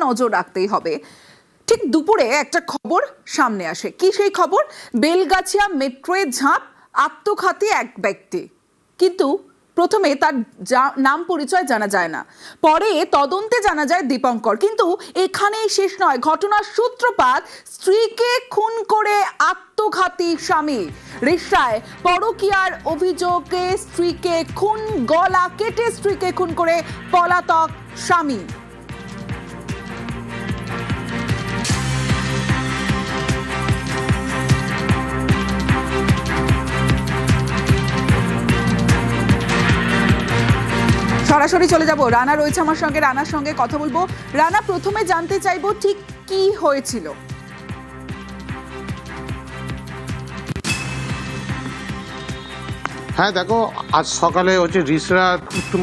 নজর রাখতেই হবে। ঠিক দুপুরে একটা খবর সামনে আসে। কি সেই খবর? বেলগাছিয়া মেট্রোয়ে ঝাঁপ, আত্মঘাতী এক ব্যক্তি। কিন্তু প্রথমে তার নাম পরিচয় জানা যায় না, পরে তদন্তে জানা যায় দীপঙ্কর। কিন্তু এখানেই শেষ নয়, ঘটনার সূত্রপাত স্ত্রীকে খুন করে আত্মঘাতী স্বামী। রিকশায় পরকীয়ার অভিযোগে স্ত্রীকে খুন, গলা কেটে স্ত্রীকে খুন করে পলাতক স্বামী। সরাসরি চলে যাব, রানা রয়েছে আমার সঙ্গে, রানার সঙ্গে কথা বলবো। রানা, প্রথমে জানতে চাইবো ঠিক কি হয়েছিল? হ্যাঁ দেখো, আজ সকালে হচ্ছে রিসরা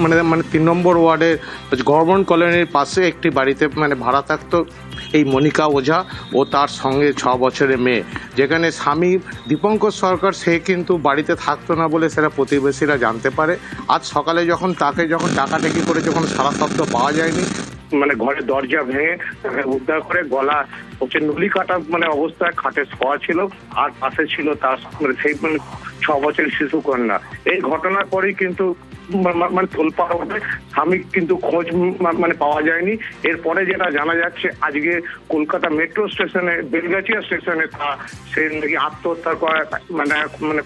মানে 3 নম্বর ওয়ার্ডের গভর্নমেন্ট কলোনির পাশে একটি বাড়িতে ভাড়া থাকতো এই মনিকা ওঝা ও তার সঙ্গে 6 বছরের মেয়ে, যেখানে স্বামী দীপঙ্কর সরকার সে কিন্তু বাড়িতে থাকতো না বলে সেটা প্রতিবেশীরা জানতে পারে। আজ সকালে যখন ডাকাডাকি করে যখন সারা শব্দ পাওয়া যায়নি, ঘরের দরজা ভেঙে তাকে উদ্ধার করে গলা হচ্ছে নলি কাটা অবস্থায় খাটে শোয়া ছিল, আর পাশে ছিল তার সেই 6 বছরের শিশু কন্যা। এই ঘটনার পরেই কিন্তু তোলপাড় ওঠে, স্বামী কিন্তু খোঁজ পাওয়া যায়নি। এরপরে যেটা জানা যাচ্ছে, আজকে কলকাতা মেট্রো স্টেশনে বেলগাছিয়া স্টেশনে সে নাকি আত্মহত্যা করার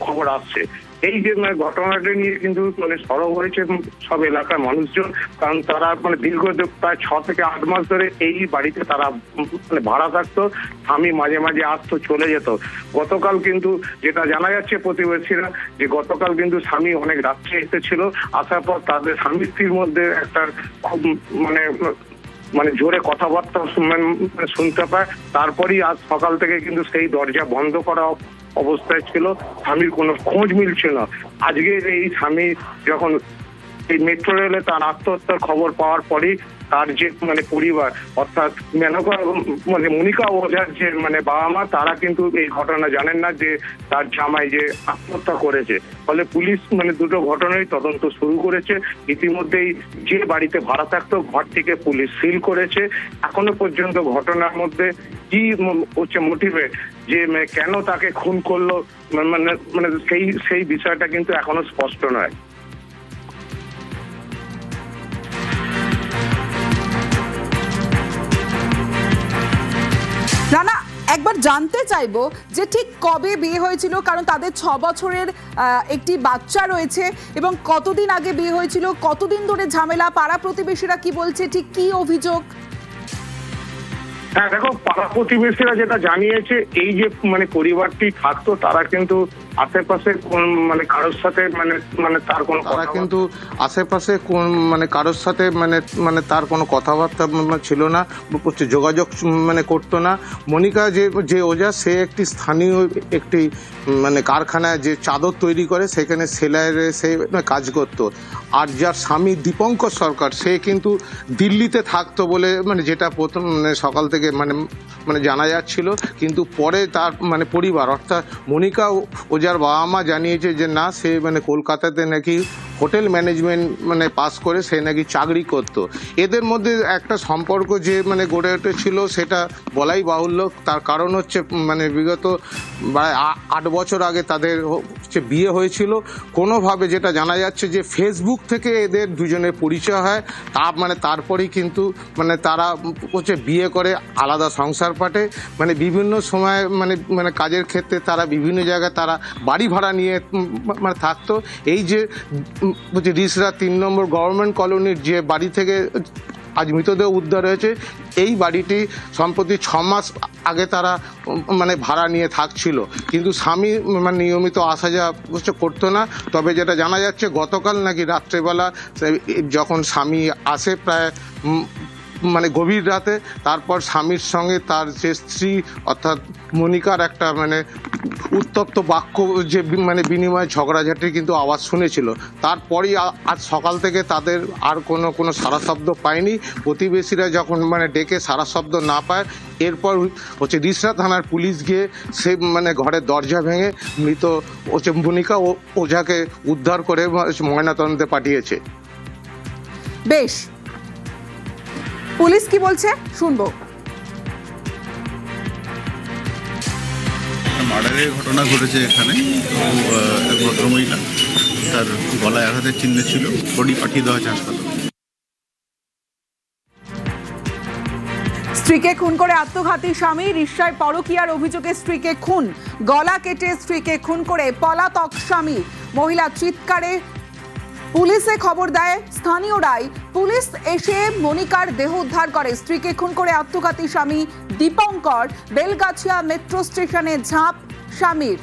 খবর আসছে। এই যে ঘটনাটা নিয়ে কিন্তু সরব হয়েছে সব এলাকার মানুষজন, কারণ তারা দীর্ঘ প্রায় 6 থেকে 8 মাস ধরে এই বাড়িতে তারা ভাড়া থাকতো। স্বামী মাঝে মাঝে আসতো, চলে যেত। গতকাল কিন্তু যেটা জানা যাচ্ছে প্রতিবেশীরা, যে গতকাল কিন্তু স্বামী অনেক রাত্রে এসেছিল, আসার পর তাদের স্বামী স্ত্রীর মধ্যে একটা খুব জোরে কথাবার্তা শুনতে পায়। তারপরই আজ সকাল থেকে কিন্তু সেই দরজা বন্ধ করা অবস্থায় ছিল, স্বামীর কোনো খোঁজ মিলছে না। আজকে এই স্বামী যখন এই মেট্রো রেলে তার আত্মহত্যার খবর পাওয়ার পরই তার যে পরিবার, অর্থাৎ মনিকা ওঝার যে বাবা মা, তারা কিন্তু এই ঘটনা জানেন না যে তার জামাই যে আত্মহত্যা করেছে। ফলে পুলিশ দুটো ঘটনায় তদন্ত শুরু করেছে। ইতিমধ্যেই যে বাড়িতে ভাড়া থাকতো ঘরটিকে পুলিশ সিল করেছে। এখনো পর্যন্ত ঘটনার মধ্যে কি হচ্ছে মোটিভে, যে কেন তাকে খুন করলো, সেই বিষয়টা কিন্তু এখনো স্পষ্ট নয়। রানা, একবার জানতে চাইবো যে ঠিক কবে বিয়ে হয়েছিল, কারণ তাদের 6 বছরের একটি বাচ্চা রয়েছে, এবং কতদিন আগে বিয়ে হয়েছিল, কতদিন ধরে ঝামেলা, পাড়া প্রতিবেশীরা কি বলছে, ঠিক কি অভিযোগ? হ্যাঁ দেখো, পাড়া প্রতিবেশীরা যেটা জানিয়েছে, এই যে পরিবারটি থাকতো, তারা কিন্তু আশেপাশে কারোর সাথে তার কোনো আশেপাশে কারোর সাথে তার কোনো কথাবার্তা ছিল না, যোগাযোগ করতো না। মনিকা যে ওঝা, সে একটি স্থানীয় একটি কারখানায় যে চাদর তৈরি করে, সেখানে সেলাইয়ের সে কাজ করতো। আর যার স্বামী দীপঙ্কর সরকার, সে কিন্তু দিল্লিতে থাকতো বলে যেটা প্রথম সকাল থেকে জানা যাচ্ছিল। কিন্তু পরে তার পরিবার, অর্থাৎ মনিকা ওঝার বাবা মা জানিয়েছে যে না, সে কলকাতাতে নাকি হোটেল ম্যানেজমেন্ট পাস করে সে নাকি চাকরি করত। এদের মধ্যে একটা সম্পর্ক যে গড়ে উঠেছিল, সেটা বলাই বাহুল্য। তার কারণ হচ্ছে বিগত 8 বছর আগে তাদের বিয়ে হয়েছিল। কোনোভাবে যেটা জানা যাচ্ছে যে ফেসবুক থেকে এদের দুজনের পরিচয় হয়, তারপরেই কিন্তু তারা বিয়ে করে আলাদা সংসার পাঠে। বিভিন্ন সময় কাজের ক্ষেত্রে তারা বিভিন্ন জায়গায় তারা বাড়ি ভাড়া নিয়ে থাকতো। এই যে রিসরা 3 নম্বর গভর্নমেন্ট কলোনির যে বাড়ি থেকে আজ মৃতদেহ উদ্ধার হয়েছে, এই বাড়িটি সম্প্রতি 6 মাস আগে তারা ভাড়া নিয়ে থাকছিল, কিন্তু স্বামী নিয়মিত আসা যাওয়া করতো না। তবে যেটা জানা যাচ্ছে, গতকাল নাকি রাত্রেবেলা যখন স্বামী আসে প্রায় গভীর রাতে, তারপর স্বামীর সঙ্গে তার যে স্ত্রী অর্থাৎ মনিকার একটা উত্তপ্ত বাক্য যে বিনিময়ে ঝগড়াঝাটির কিন্তু আওয়াজ শুনেছিল। তারপরই আজ সকাল থেকে তাদের আর কোনো সারা শব্দ পায়নি। প্রতিবেশীরা যখন ডেকে সারা শব্দ না পায়, এরপর রিসরা থানার পুলিশ গিয়ে সে ঘরের দরজা ভেঙে মৃত মনিকা ওঝাকে উদ্ধার করে ময়নাতদন্তে পাঠিয়েছে। বেশ, পুলিশ কি বলছে শুনবো। মার্ডারের ঘটনা ঘটেছে এখানে। তো এক ভদ্রমহিলা, তার গলায় আঘাতের চিহ্ন ছিল, বডি পাঠিয়ে দেওয়া হয়েছে হাসপাতালে। স্ত্রীকে খুন করে আত্মঘাতী স্বামী, রিকশায় পরকীয়ার অভিযোগে স্ত্রীকে খুন, গলা কেটে স্ত্রীকে খুন করে পলাতক স্বামী। মহিলা চিৎকারে পুলিশে খবর দেয় স্থানীয়রাই। পুলিশ এসে মনিকার দেহ উদ্ধার করে। স্ত্রীকে খুন করে আত্মঘাতী স্বামী দীপঙ্কর। বেলগাছিয়া মেট্রো স্টেশনে ঝাঁপ স্বামীর।